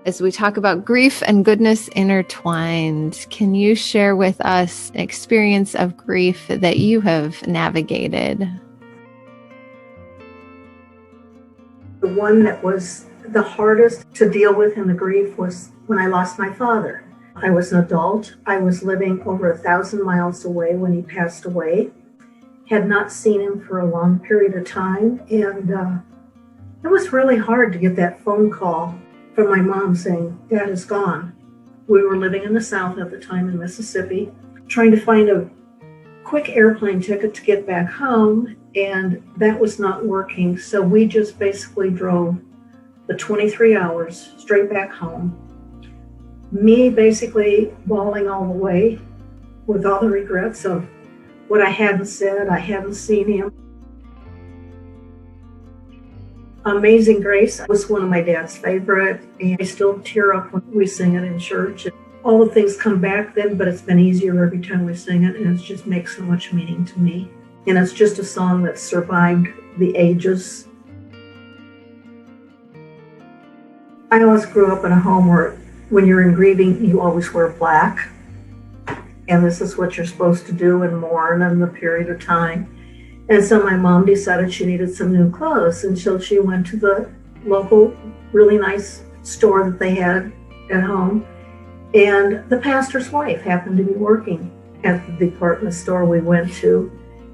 As we talk about grief and goodness intertwined, can you share with us an experience of grief that you have navigated? The one that was the hardest to deal with in the grief was when I lost my father. I was an adult. I was living over 1,000 miles away when he passed away. Had not seen him for a long period of time. And it was really hard to get that phone call from my mom saying, Dad is gone. We were living in the South at the time in Mississippi, trying to find a quick airplane ticket to get back home, and that was not working. So we just basically drove the 23 hours straight back home. Me basically bawling all the way with all the regrets of what I hadn't said. I hadn't seen him. Amazing Grace was one of my dad's favorite, and I still tear up when we sing it in church. All the things come back then, but it's been easier every time we sing it, and it just makes so much meaning to me. And it's just a song that survived the ages. I always grew up in a home where when you're in grieving, you always wear black. And this is what you're supposed to do and mourn in the period of time. And so my mom decided she needed some new clothes. And so she went to the local, really nice store that they had at home. And the pastor's wife happened to be working at the department store we went to.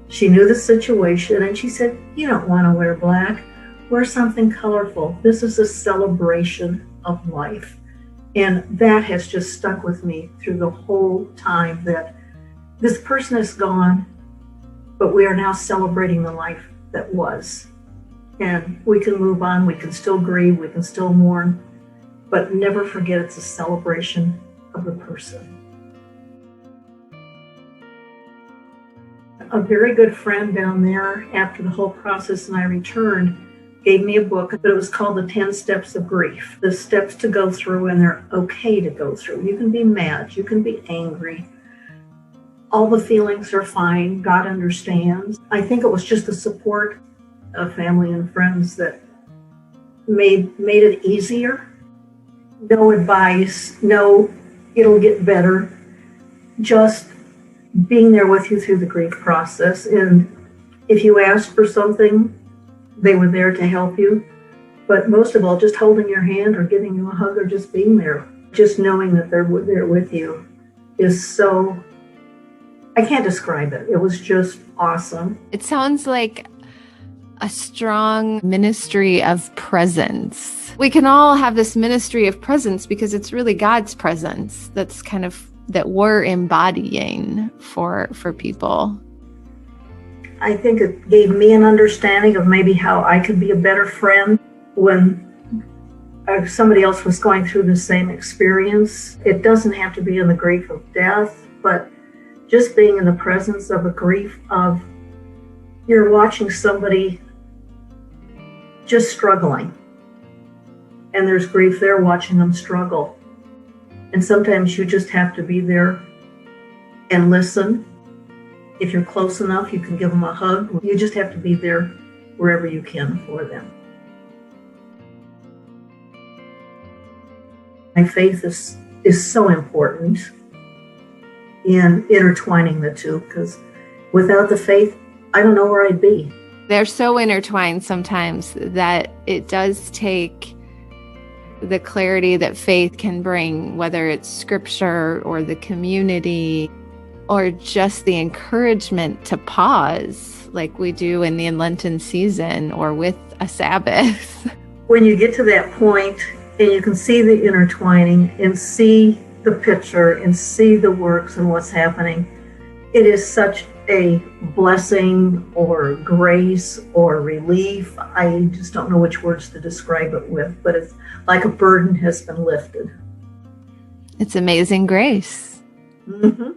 She knew the situation and she said, you don't want to wear black. Wear something colorful. This is a celebration of life. And that has just stuck with me through the whole time that this person is gone, but we are now celebrating the life that was. And we can move on, we can still grieve, we can still mourn, but never forget it's a celebration of the person. A very good friend down there, after the whole process and I returned, gave me a book, but it was called The 10 Steps of Grief. The steps to go through, and they're okay to go through. You can be mad, you can be angry. All the feelings are fine. God understands. I think it was just the support of family and friends that made it easier. No advice, no, it'll get better. Just being there with you through the grief process. And if you asked for something, they were there to help you. But most of all, just holding your hand or giving you a hug or just being there, just knowing that they're there with you is so, I can't describe it. It was just awesome. It sounds like a strong ministry of presence. We can all have this ministry of presence because it's really God's presence that's kind of that we're embodying for people. I think it gave me an understanding of maybe how I could be a better friend when somebody else was going through the same experience. It doesn't have to be in the grief of death, but just being in the presence of a grief of you're watching somebody just struggling. And there's grief there watching them struggle. And sometimes you just have to be there and listen. If you're close enough, you can give them a hug. You just have to be there wherever you can for them. My faith is so important in intertwining the two, because without the faith, I don't know where I'd be. They're so intertwined sometimes that it does take the clarity that faith can bring, whether it's scripture or the community, or just the encouragement to pause like we do in the Lenten season or with a Sabbath. When you get to that point and you can see the intertwining and see the picture and see the works and what's happening, it is such a blessing or grace or relief. I just don't know which words to describe it with, but it's like a burden has been lifted. It's amazing grace. Mm-hmm.